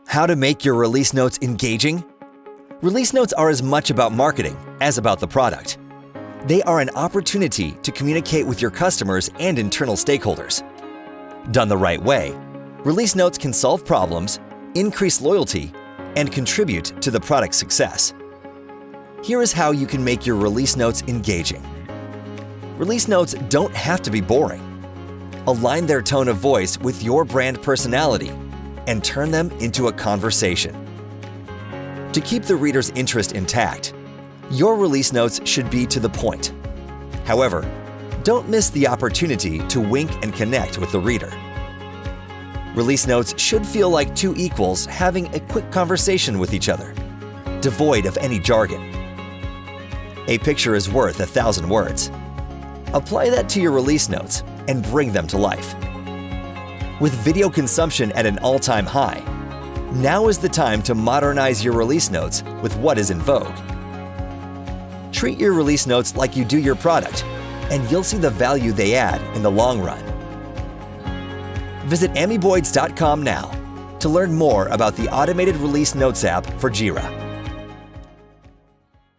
How to make your release notes engaging? Release notes are as much about marketing as about the product. They are an opportunity to communicate with your customers and internal stakeholders. Done the right way, release notes can solve problems, increase loyalty, and contribute to the product's success. Here is how you can make your release notes engaging. Release notes don't have to be boring. Align their tone of voice with your brand personality and turn them into a conversation. To keep the reader's interest intact, your release notes should be to the point. However, don't miss the opportunity to wink and connect with the reader. Release notes should feel like two equals having a quick conversation with each other, devoid of any jargon. A picture is worth 1,000 words. Apply that to your release notes and bring them to life. With video consumption at an all-time high, now is the time to modernize your release notes with what is in vogue. Treat your release notes like you do your product, and you'll see the value they add in the long run. Visit Amoeboids.com now to learn more about the automated release notes app for Jira.